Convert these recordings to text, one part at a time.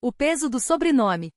O peso do sobrenome.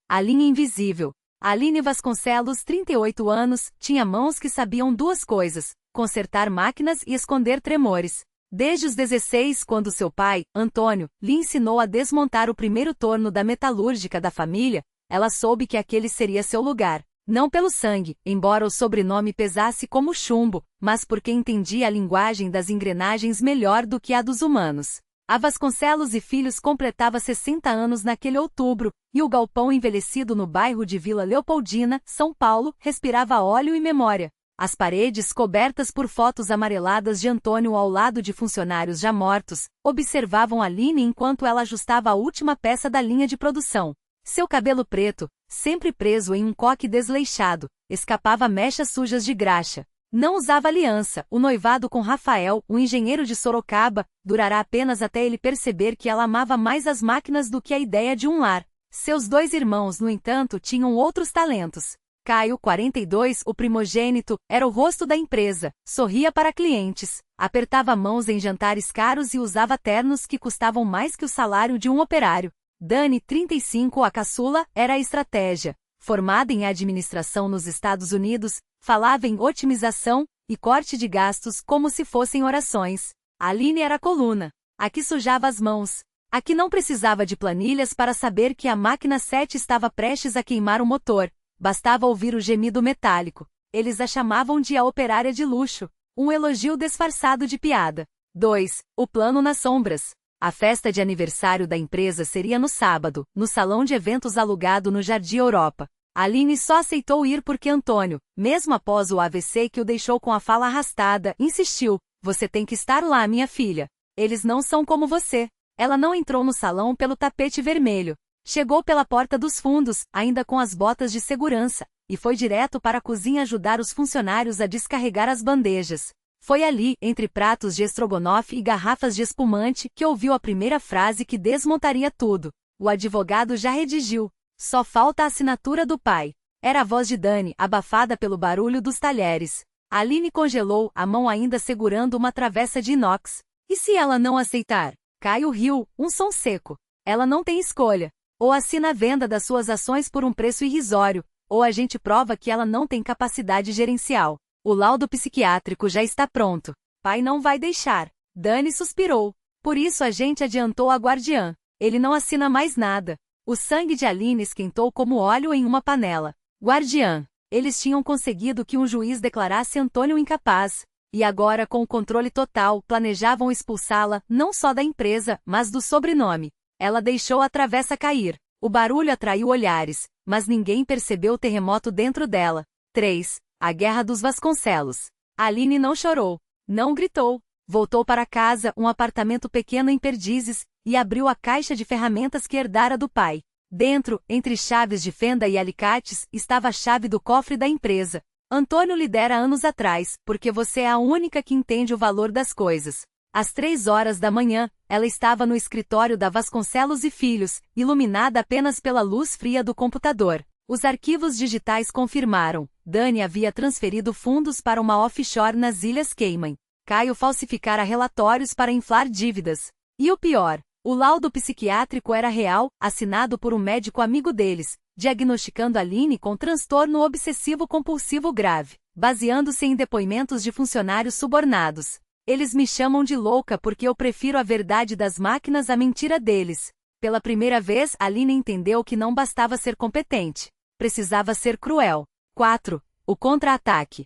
A linha invisível. Aline Vasconcelos, 38 anos, tinha mãos que sabiam duas coisas: consertar máquinas e esconder tremores. Desde os 16, quando seu pai, Antônio, lhe ensinou a desmontar o primeiro torno da metalúrgica da família, ela soube que aquele seria seu lugar. Não pelo sangue, embora o sobrenome pesasse como chumbo, mas porque entendia a linguagem das engrenagens melhor do que a dos humanos. A Vasconcelos e Filhos completava 60 anos naquele outubro, e o galpão envelhecido no bairro de Vila Leopoldina, São Paulo, respirava óleo e memória. As paredes, cobertas por fotos amareladas de Antônio ao lado de funcionários já mortos, observavam Aline enquanto ela ajustava a última peça da linha de produção. Seu cabelo preto, sempre preso em um coque desleixado, escapava mechas sujas de graxa. Não usava aliança. O noivado com Rafael, o engenheiro de Sorocaba, durará apenas até ele perceber que ela amava mais as máquinas do que a ideia de um lar. Seus dois irmãos, no entanto, tinham outros talentos. Caio, 42, o primogênito, era o rosto da empresa, sorria para clientes, apertava mãos em jantares caros e usava ternos que custavam mais que o salário de um operário. Dani, 35, a caçula, era a estratégia. Formada em administração nos Estados Unidos, falava em otimização e corte de gastos como se fossem orações. Aline era a coluna. A que sujava as mãos. A que não precisava de planilhas para saber que a máquina 7 estava prestes a queimar o motor. Bastava ouvir o gemido metálico. Eles a chamavam de a operária de luxo. Um elogio disfarçado de piada. 2. O plano nas sombras. A festa de aniversário da empresa seria no sábado, no salão de eventos alugado no Jardim Europa. Aline só aceitou ir porque Antônio, mesmo após o AVC que o deixou com a fala arrastada, insistiu: "Você tem que estar lá, minha filha. Eles não são como você." Ela não entrou no salão pelo tapete vermelho. Chegou pela porta dos fundos, ainda com as botas de segurança, e foi direto para a cozinha ajudar os funcionários a descarregar as bandejas. Foi ali, entre pratos de estrogonofe e garrafas de espumante, que ouviu a primeira frase que desmontaria tudo. O advogado já redigiu. Só falta a assinatura do pai. Era a voz de Dani, abafada pelo barulho dos talheres. Aline congelou, a mão ainda segurando uma travessa de inox. E se ela não aceitar? Caio riu, um som seco. Ela não tem escolha. Ou assina a venda das suas ações por um preço irrisório, ou a gente prova que ela não tem capacidade gerencial. O laudo psiquiátrico já está pronto. Pai não vai deixar. Dani suspirou. Por isso a gente adiantou a guardiã. Ele não assina mais nada. O sangue de Aline esquentou como óleo em uma panela. Guardiã. Eles tinham conseguido que um juiz declarasse Antônio incapaz. E agora, com o controle total, planejavam expulsá-la, não só da empresa, mas do sobrenome. Ela deixou a travessa cair. O barulho atraiu olhares, mas ninguém percebeu o terremoto dentro dela. 3. A Guerra dos Vasconcelos. Aline não chorou. Não gritou. Voltou para casa, um apartamento pequeno em Perdizes, e abriu a caixa de ferramentas que herdara do pai. Dentro, entre chaves de fenda e alicates, estava a chave do cofre da empresa. Antônio lhe dera anos atrás, porque você é a única que entende o valor das coisas. Às 3 horas da manhã, ela estava no escritório da Vasconcelos e Filhos, iluminada apenas pela luz fria do computador. Os arquivos digitais confirmaram. Dani havia transferido fundos para uma offshore nas Ilhas Cayman. Caio falsificara relatórios para inflar dívidas. E o pior, o laudo psiquiátrico era real, assinado por um médico amigo deles, diagnosticando Aline com transtorno obsessivo-compulsivo grave, baseando-se em depoimentos de funcionários subornados. Eles me chamam de louca porque eu prefiro a verdade das máquinas à mentira deles. Pela primeira vez, Aline entendeu que não bastava ser competente. Precisava ser cruel. 4. O contra-ataque.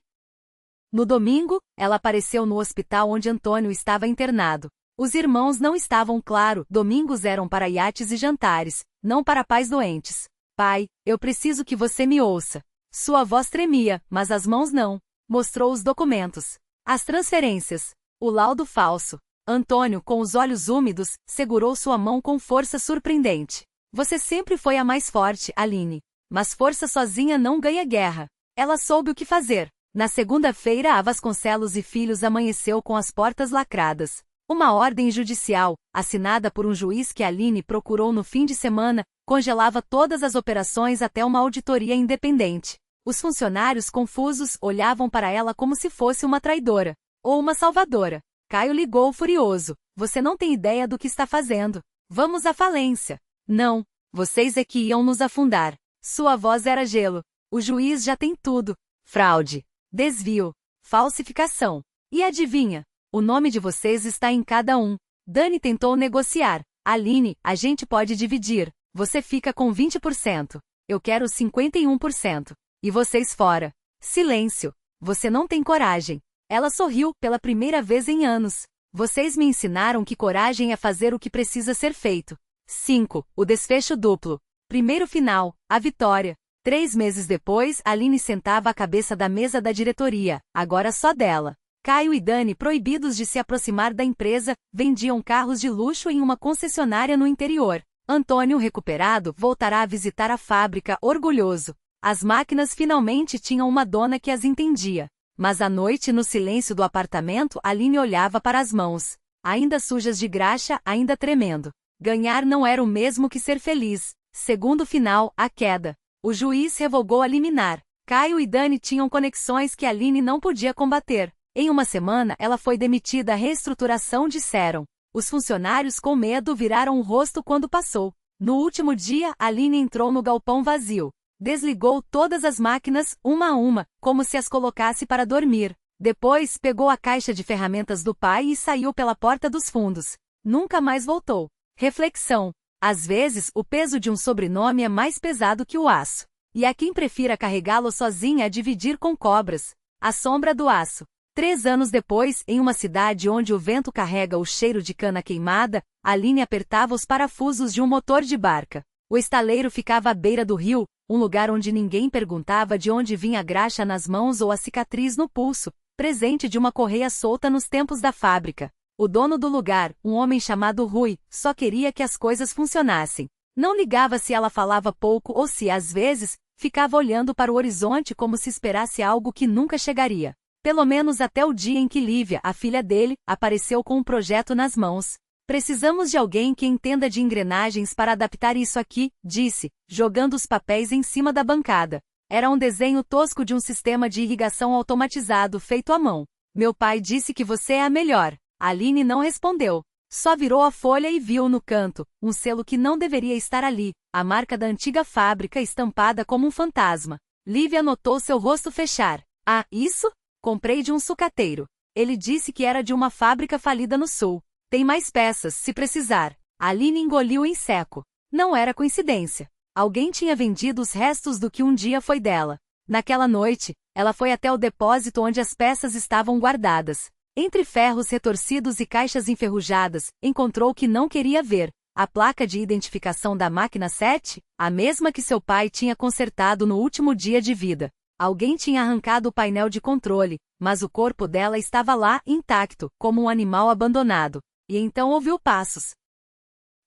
No domingo, ela apareceu no hospital onde Antônio estava internado. Os irmãos não estavam claro, domingos eram para iates e jantares, não para pais doentes. Pai, eu preciso que você me ouça. Sua voz tremia, mas as mãos não. Mostrou os documentos. As transferências. O laudo falso. Antônio, com os olhos úmidos, segurou sua mão com força surpreendente. Você sempre foi a mais forte, Aline. Mas força sozinha não ganha guerra. Ela soube o que fazer. Na segunda-feira, a Vasconcelos e Filhos amanheceu com as portas lacradas. Uma ordem judicial, assinada por um juiz que Aline procurou no fim de semana, congelava todas as operações até uma auditoria independente. Os funcionários confusos olhavam para ela como se fosse uma traidora. Ou uma salvadora. Caio ligou furioso. Você não tem ideia do que está fazendo. Vamos à falência. Não, vocês é que iam nos afundar. Sua voz era gelo. O juiz já tem tudo. Fraude, desvio, falsificação. E adivinha? O nome de vocês está em cada um. Dani tentou negociar. Aline, a gente pode dividir. Você fica com 20%. Eu quero 51%. E vocês fora. Silêncio. Você não tem coragem. Ela sorriu pela primeira vez em anos. Vocês me ensinaram que coragem é fazer o que precisa ser feito. 5. O desfecho duplo. Primeiro final, a vitória. 3 meses depois, Aline sentava à cabeça da mesa da diretoria, agora só dela. Caio e Dani, proibidos de se aproximar da empresa, vendiam carros de luxo em uma concessionária no interior. Antônio, recuperado, voltará a visitar a fábrica, orgulhoso. As máquinas finalmente tinham uma dona que as entendia. Mas à noite, no silêncio do apartamento, Aline olhava para as mãos. Ainda sujas de graxa, ainda tremendo. Ganhar não era o mesmo que ser feliz. Segundo final, a queda. O juiz revogou a liminar. Caio e Dani tinham conexões que Aline não podia combater. Em uma semana, ela foi demitida. A reestruturação, disseram. Os funcionários com medo viraram o rosto quando passou. No último dia, Aline entrou no galpão vazio. Desligou todas as máquinas, uma a uma, como se as colocasse para dormir. Depois, pegou a caixa de ferramentas do pai e saiu pela porta dos fundos. Nunca mais voltou. Reflexão. Às vezes, o peso de um sobrenome é mais pesado que o aço. E há quem prefira carregá-lo sozinha a dividir com cobras. A sombra do aço. 3 anos depois, em uma cidade onde o vento carrega o cheiro de cana queimada, Aline apertava os parafusos de um motor de barca. O estaleiro ficava à beira do rio, um lugar onde ninguém perguntava de onde vinha a graxa nas mãos ou a cicatriz no pulso, presente de uma correia solta nos tempos da fábrica. O dono do lugar, um homem chamado Rui, só queria que as coisas funcionassem. Não ligava se ela falava pouco ou se, às vezes, ficava olhando para o horizonte como se esperasse algo que nunca chegaria. Pelo menos até o dia em que Lívia, a filha dele, apareceu com um projeto nas mãos. Precisamos de alguém que entenda de engrenagens para adaptar isso aqui, disse, jogando os papéis em cima da bancada. Era um desenho tosco de um sistema de irrigação automatizado feito à mão. Meu pai disse que você é a melhor. Aline não respondeu. Só virou a folha e viu no canto, um selo que não deveria estar ali, a marca da antiga fábrica estampada como um fantasma. Lívia notou seu rosto fechar. Ah, isso? Comprei de um sucateiro. Ele disse que era de uma fábrica falida no sul. Tem mais peças, se precisar. Aline engoliu em seco. Não era coincidência. Alguém tinha vendido os restos do que um dia foi dela. Naquela noite, ela foi até o depósito onde as peças estavam guardadas. Entre ferros retorcidos e caixas enferrujadas, encontrou o que não queria ver. A placa de identificação da máquina 7, a mesma que seu pai tinha consertado no último dia de vida. Alguém tinha arrancado o painel de controle, mas o corpo dela estava lá, intacto, como um animal abandonado. E então ouviu passos.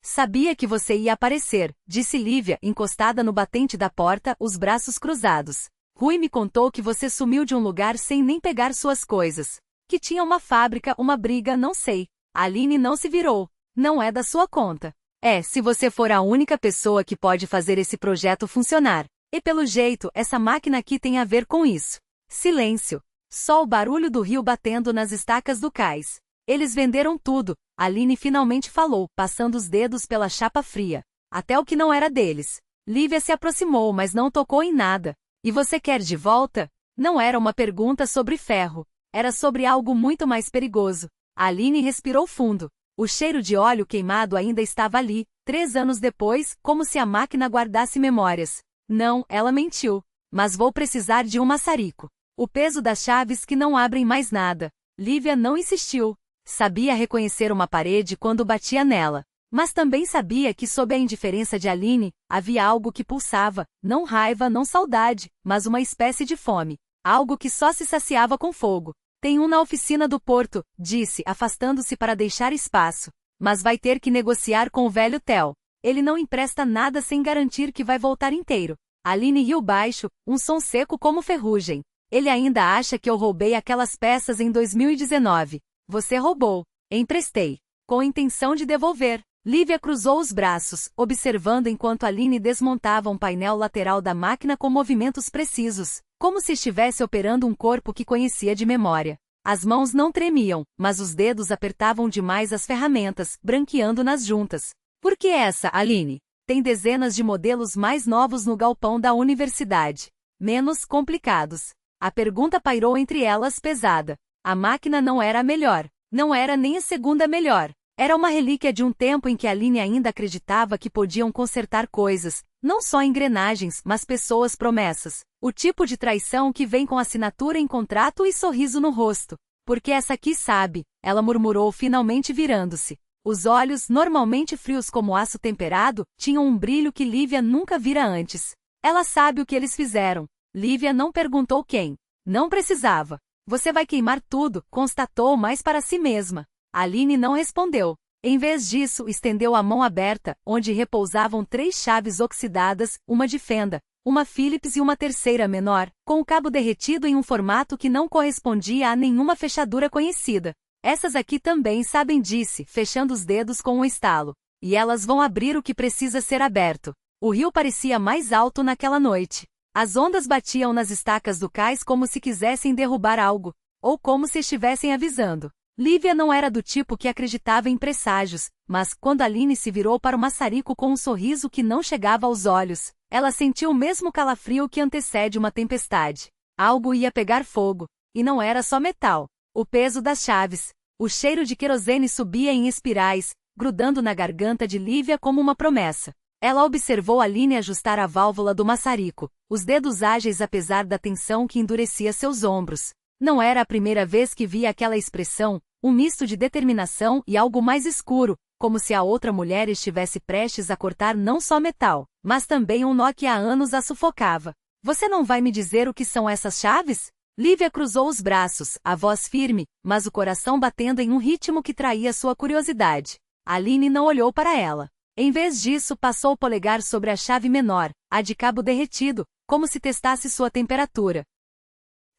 Sabia que você ia aparecer, disse Lívia, encostada no batente da porta, os braços cruzados. Rui me contou que você sumiu de um lugar sem nem pegar suas coisas. Que tinha uma fábrica, uma briga, não sei. Aline não se virou. Não é da sua conta. É, se você for a única pessoa que pode fazer esse projeto funcionar. E pelo jeito, essa máquina aqui tem a ver com isso. Silêncio. Só o barulho do rio batendo nas estacas do cais. Eles venderam tudo, Aline finalmente falou, passando os dedos pela chapa fria. Até o que não era deles. Lívia se aproximou, mas não tocou em nada. E você quer de volta? Não era uma pergunta sobre ferro. Era sobre algo muito mais perigoso. Aline respirou fundo. O cheiro de óleo queimado ainda estava ali, 3 anos depois, como se a máquina guardasse memórias. Não, ela mentiu. Mas vou precisar de um maçarico. O peso das chaves que não abrem mais nada. Lívia não insistiu. Sabia reconhecer uma parede quando batia nela. Mas também sabia que sob a indiferença de Aline, havia algo que pulsava, não raiva, não saudade, mas uma espécie de fome. Algo que só se saciava com fogo. Tem um na oficina do porto, disse, afastando-se para deixar espaço. Mas vai ter que negociar com o velho Theo. Ele não empresta nada sem garantir que vai voltar inteiro. Aline riu baixo, um som seco como ferrugem. Ele ainda acha que eu roubei aquelas peças em 2019. Você roubou. Emprestei. Com intenção de devolver. Lívia cruzou os braços, observando enquanto Aline desmontava um painel lateral da máquina com movimentos precisos, como se estivesse operando um corpo que conhecia de memória. As mãos não tremiam, mas os dedos apertavam demais as ferramentas, branqueando nas juntas. Por que essa, Aline? Tem dezenas de modelos mais novos no galpão da universidade. Menos complicados. A pergunta pairou entre elas pesada. A máquina não era a melhor. Não era nem a segunda melhor. Era uma relíquia de um tempo em que Aline ainda acreditava que podiam consertar coisas, não só engrenagens, mas pessoas, promessas. O tipo de traição que vem com assinatura em contrato e sorriso no rosto. Porque essa aqui sabe, ela murmurou finalmente virando-se. Os olhos, normalmente frios como aço temperado, tinham um brilho que Lívia nunca vira antes. Ela sabe o que eles fizeram. Lívia não perguntou quem. Não precisava. Você vai queimar tudo, constatou mais para si mesma. Aline não respondeu. Em vez disso, estendeu a mão aberta, onde repousavam 3 chaves oxidadas, uma de fenda, uma Phillips e uma terceira menor, com o cabo derretido em um formato que não correspondia a nenhuma fechadura conhecida. Essas aqui também sabem, disse, fechando os dedos com um estalo. E elas vão abrir o que precisa ser aberto. O rio parecia mais alto naquela noite. As ondas batiam nas estacas do cais como se quisessem derrubar algo, ou como se estivessem avisando. Lívia não era do tipo que acreditava em presságios, mas, quando Aline se virou para o maçarico com um sorriso que não chegava aos olhos, ela sentiu o mesmo calafrio que antecede uma tempestade. Algo ia pegar fogo. E não era só metal. O peso das chaves. O cheiro de querosene subia em espirais, grudando na garganta de Lívia como uma promessa. Ela observou Aline ajustar a válvula do maçarico, os dedos ágeis apesar da tensão que endurecia seus ombros. Não era a primeira vez que via aquela expressão, um misto de determinação e algo mais escuro, como se a outra mulher estivesse prestes a cortar não só metal, mas também um nó que há anos a sufocava. Você não vai me dizer o que são essas chaves? Lívia cruzou os braços, a voz firme, mas o coração batendo em um ritmo que traía sua curiosidade. Aline não olhou para ela. Em vez disso, passou o polegar sobre a chave menor, a de cabo derretido, como se testasse sua temperatura.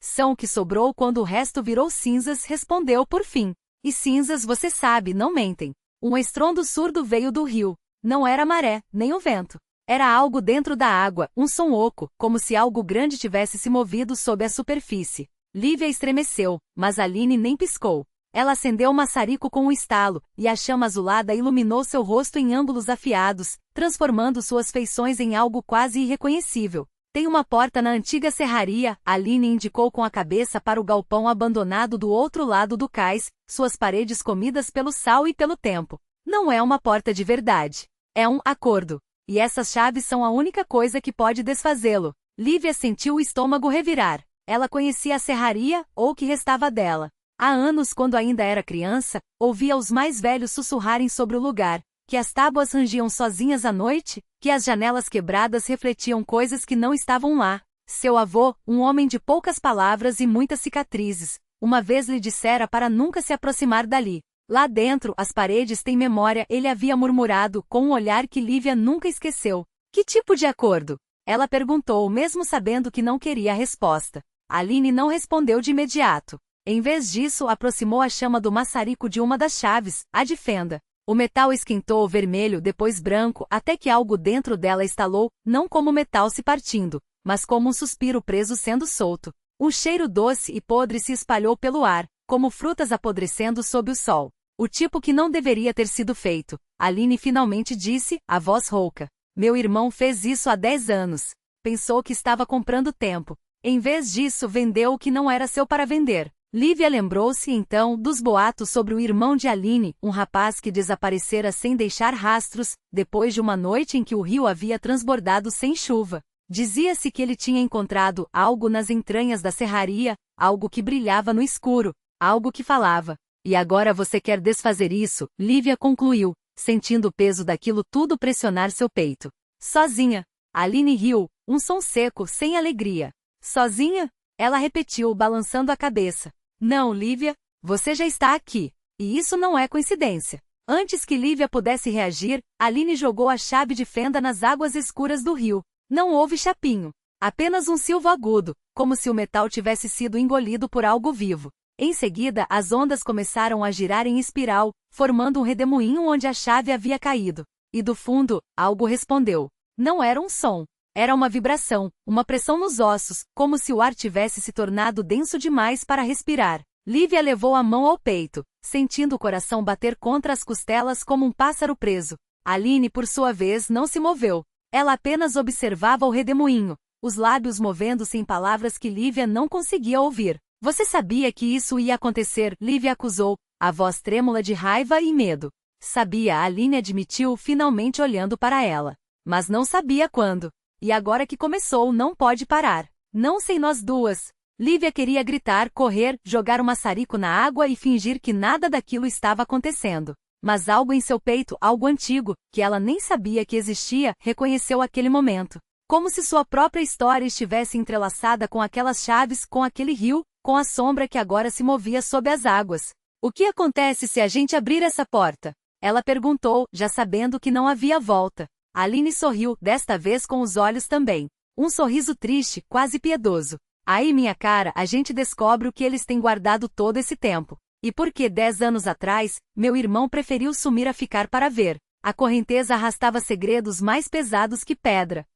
São o que sobrou quando o resto virou cinzas, respondeu por fim. E cinzas, você sabe, não mentem. Um estrondo surdo veio do rio. Não era a maré, nem o vento. Era algo dentro da água, um som oco, como se algo grande tivesse se movido sob a superfície. Lívia estremeceu, mas Aline nem piscou. Ela acendeu o maçarico com um estalo, e a chama azulada iluminou seu rosto em ângulos afiados, transformando suas feições em algo quase irreconhecível. Tem uma porta na antiga serraria, Aline indicou com a cabeça para o galpão abandonado do outro lado do cais, suas paredes comidas pelo sal e pelo tempo. Não é uma porta de verdade. É um acordo. E essas chaves são a única coisa que pode desfazê-lo. Lívia sentiu o estômago revirar. Ela conhecia a serraria, ou o que restava dela. Há anos, quando ainda era criança, ouvia os mais velhos sussurrarem sobre o lugar, que as tábuas rangiam sozinhas à noite, que as janelas quebradas refletiam coisas que não estavam lá. Seu avô, um homem de poucas palavras e muitas cicatrizes, uma vez lhe dissera para nunca se aproximar dali. Lá dentro, as paredes têm memória, ele havia murmurado, com um olhar que Lívia nunca esqueceu. Que tipo de acordo? Ela perguntou, mesmo sabendo que não queria a resposta. Aline não respondeu de imediato. Em vez disso, aproximou a chama do maçarico de uma das chaves, a de fenda. O metal esquentou vermelho, depois branco, até que algo dentro dela estalou, não como metal se partindo, mas como um suspiro preso sendo solto. Um cheiro doce e podre se espalhou pelo ar, como frutas apodrecendo sob o sol. O tipo que não deveria ter sido feito. Aline finalmente disse, a voz rouca. Meu irmão fez isso há 10 anos. Pensou que estava comprando tempo. Em vez disso, vendeu o que não era seu para vender. Lívia lembrou-se então dos boatos sobre o irmão de Aline, um rapaz que desaparecera sem deixar rastros, depois de uma noite em que o rio havia transbordado sem chuva. Dizia-se que ele tinha encontrado algo nas entranhas da serraria, algo que brilhava no escuro, algo que falava. E agora você quer desfazer isso, Lívia concluiu, sentindo o peso daquilo tudo pressionar seu peito. Sozinha. Aline riu, um som seco, sem alegria. Sozinha? Ela repetiu, balançando a cabeça. Não, Lívia, você já está aqui. E isso não é coincidência. Antes que Lívia pudesse reagir, Aline jogou a chave de fenda nas águas escuras do rio. Não houve chapinho. Apenas um silvo agudo, como se o metal tivesse sido engolido por algo vivo. Em seguida, as ondas começaram a girar em espiral, formando um redemoinho onde a chave havia caído. E do fundo, algo respondeu. Não era um som. Era uma vibração, uma pressão nos ossos, como se o ar tivesse se tornado denso demais para respirar. Lívia levou a mão ao peito, sentindo o coração bater contra as costelas como um pássaro preso. Aline, por sua vez, não se moveu. Ela apenas observava o redemoinho, os lábios movendo-se em palavras que Lívia não conseguia ouvir. Você sabia que isso ia acontecer, Lívia acusou, a voz trêmula de raiva e medo. Sabia, Aline admitiu, finalmente olhando para ela. Mas não sabia quando. E agora que começou, não pode parar. Não sem nós duas. Lívia queria gritar, correr, jogar o maçarico na água e fingir que nada daquilo estava acontecendo. Mas algo em seu peito, algo antigo, que ela nem sabia que existia, reconheceu aquele momento. Como se sua própria história estivesse entrelaçada com aquelas chaves, com aquele rio, com a sombra que agora se movia sob as águas. O que acontece se a gente abrir essa porta? Ela perguntou, já sabendo que não havia volta. Aline sorriu, desta vez com os olhos também. Um sorriso triste, quase piedoso. Aí, minha cara, a gente descobre o que eles têm guardado todo esse tempo. E por que 10 anos atrás, meu irmão preferiu sumir a ficar para ver. A correnteza arrastava segredos mais pesados que pedra.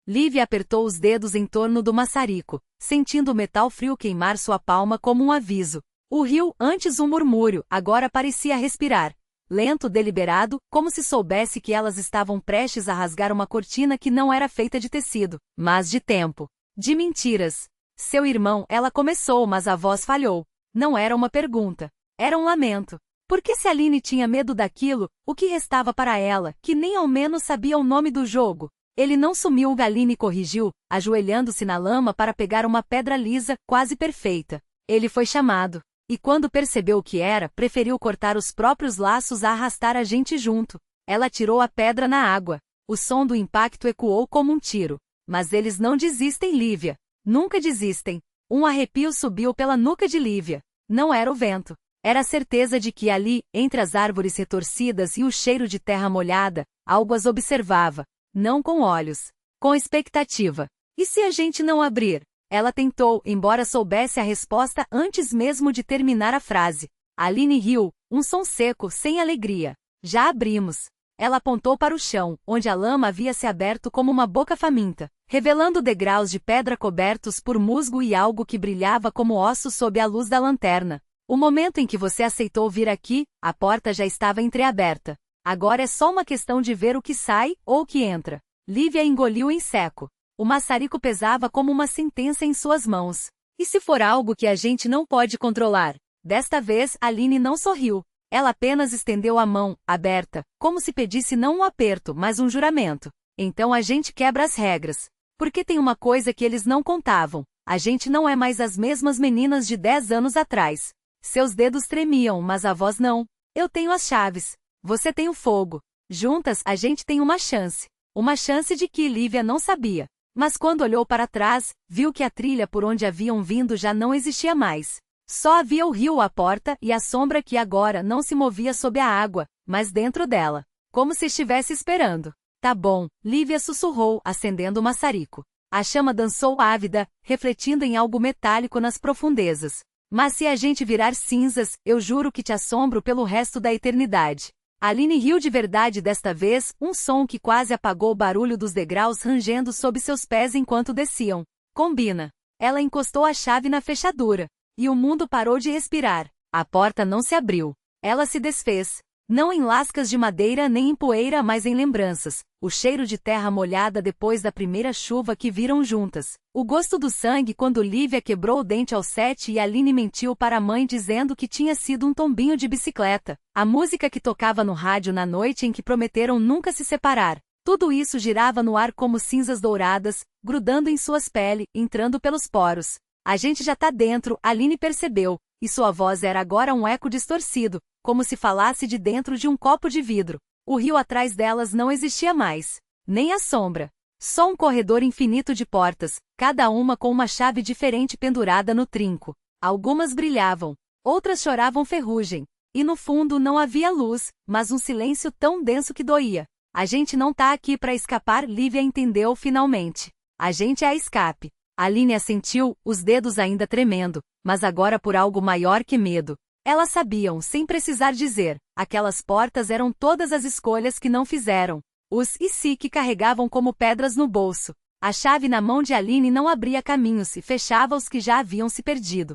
Lívia apertou os dedos em torno do maçarico, sentindo o metal frio queimar sua palma como um aviso. O rio, antes um murmúrio, agora parecia respirar. Lento, deliberado, como se soubesse que elas estavam prestes a rasgar uma cortina que não era feita de tecido, mas de tempo. De mentiras. Seu irmão, ela começou, mas a voz falhou. Não era uma pergunta. Era um lamento. Porque se Aline tinha medo daquilo, o que restava para ela, que nem ao menos sabia o nome do jogo? Ele não sumiu, Aline corrigiu, ajoelhando-se na lama para pegar uma pedra lisa, quase perfeita. Ele foi chamado. E quando percebeu o que era, preferiu cortar os próprios laços a arrastar a gente junto. Ela tirou a pedra na água. O som do impacto ecoou como um tiro. Mas eles não desistem, Lívia. Nunca desistem. Um arrepio subiu pela nuca de Lívia. Não era o vento. Era a certeza de que ali, entre as árvores retorcidas e o cheiro de terra molhada, algo as observava. Não com olhos. Com expectativa. E se a gente não abrir? Ela tentou, embora soubesse a resposta antes mesmo de terminar a frase. Aline riu, um som seco, sem alegria. Já abrimos. Ela apontou para o chão, onde a lama havia se aberto como uma boca faminta, revelando degraus de pedra cobertos por musgo e algo que brilhava como ossos sob a luz da lanterna. O momento em que você aceitou vir aqui, a porta já estava entreaberta. Agora é só uma questão de ver o que sai ou o que entra. Lívia engoliu em seco. O maçarico pesava como uma sentença em suas mãos. E se for algo que a gente não pode controlar? Desta vez, Aline não sorriu. Ela apenas estendeu a mão, aberta, como se pedisse não um aperto, mas um juramento. Então a gente quebra as regras. Porque tem uma coisa que eles não contavam. A gente não é mais as mesmas meninas de 10 anos atrás. Seus dedos tremiam, mas a voz não. Eu tenho as chaves. Você tem o fogo. Juntas, a gente tem uma chance. Uma chance de que Lívia não sabia. Mas quando olhou para trás, viu que a trilha por onde haviam vindo já não existia mais. Só havia o rio à porta e a sombra que agora não se movia sob a água, mas dentro dela. Como se estivesse esperando. Tá bom, Lívia sussurrou, acendendo o maçarico. A chama dançou ávida, refletindo em algo metálico nas profundezas. Mas se a gente virar cinzas, eu juro que te assombro pelo resto da eternidade. Aline riu de verdade desta vez, um som que quase apagou o barulho dos degraus rangendo sob seus pés enquanto desciam. Combina. Ela encostou a chave na fechadura. E o mundo parou de respirar. A porta não se abriu. Ela se desfez. Não em lascas de madeira nem em poeira, mas em lembranças. O cheiro de terra molhada depois da primeira chuva que viram juntas. O gosto do sangue quando Lívia quebrou o dente aos 7 e Aline mentiu para a mãe dizendo que tinha sido um tombinho de bicicleta. A música que tocava no rádio na noite em que prometeram nunca se separar. Tudo isso girava no ar como cinzas douradas, grudando em suas peles, entrando pelos poros. A gente já tá dentro, Aline percebeu, e sua voz era agora um eco distorcido, como se falasse de dentro de um copo de vidro. O rio atrás delas não existia mais. Nem a sombra. Só um corredor infinito de portas, cada uma com uma chave diferente pendurada no trinco. Algumas brilhavam, outras choravam ferrugem. E no fundo não havia luz, mas um silêncio tão denso que doía. A gente não tá aqui para escapar, Lívia entendeu finalmente. A gente é a escape. Aline assentiu, os dedos ainda tremendo, mas agora por algo maior que medo. Elas sabiam, sem precisar dizer, aquelas portas eram todas as escolhas que não fizeram. Os e se que carregavam como pedras no bolso. A chave na mão de Aline não abria caminhos e fechava os que já haviam se perdido.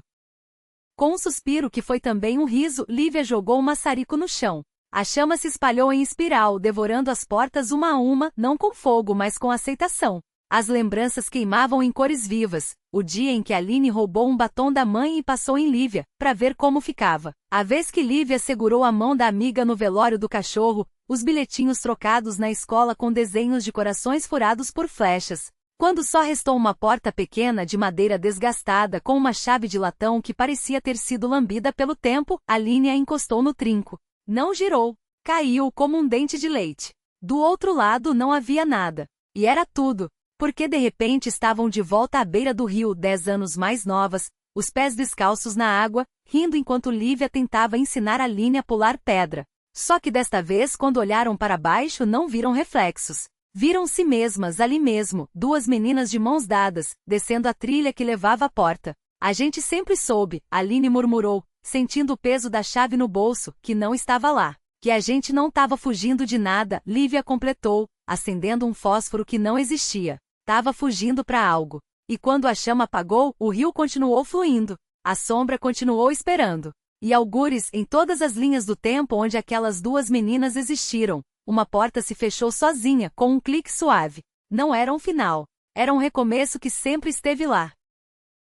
Com um suspiro que foi também um riso, Lívia jogou o maçarico no chão. A chama se espalhou em espiral, devorando as portas uma a uma, não com fogo, mas com aceitação. As lembranças queimavam em cores vivas. O dia em que Aline roubou um batom da mãe e passou em Lívia, para ver como ficava. A vez que Lívia segurou a mão da amiga no velório do cachorro, os bilhetinhos trocados na escola com desenhos de corações furados por flechas. Quando só restou uma porta pequena de madeira desgastada com uma chave de latão que parecia ter sido lambida pelo tempo, Aline a encostou no trinco. Não girou. Caiu como um dente de leite. Do outro lado não havia nada. E era tudo. Porque de repente estavam de volta à beira do rio, 10 anos mais novas, os pés descalços na água, rindo enquanto Lívia tentava ensinar Aline a pular pedra. Só que desta vez, quando olharam para baixo, não viram reflexos. Viram si mesmas ali mesmo, duas meninas de mãos dadas, descendo a trilha que levava à porta. A gente sempre soube, Aline murmurou, sentindo o peso da chave no bolso, que não estava lá. Que a gente não estava fugindo de nada, Lívia completou, acendendo um fósforo que não existia. Tava fugindo para algo. E quando a chama apagou, o rio continuou fluindo. A sombra continuou esperando. E algures, em todas as linhas do tempo onde aquelas duas meninas existiram, uma porta se fechou sozinha, com um clique suave. Não era um final. Era um recomeço que sempre esteve lá.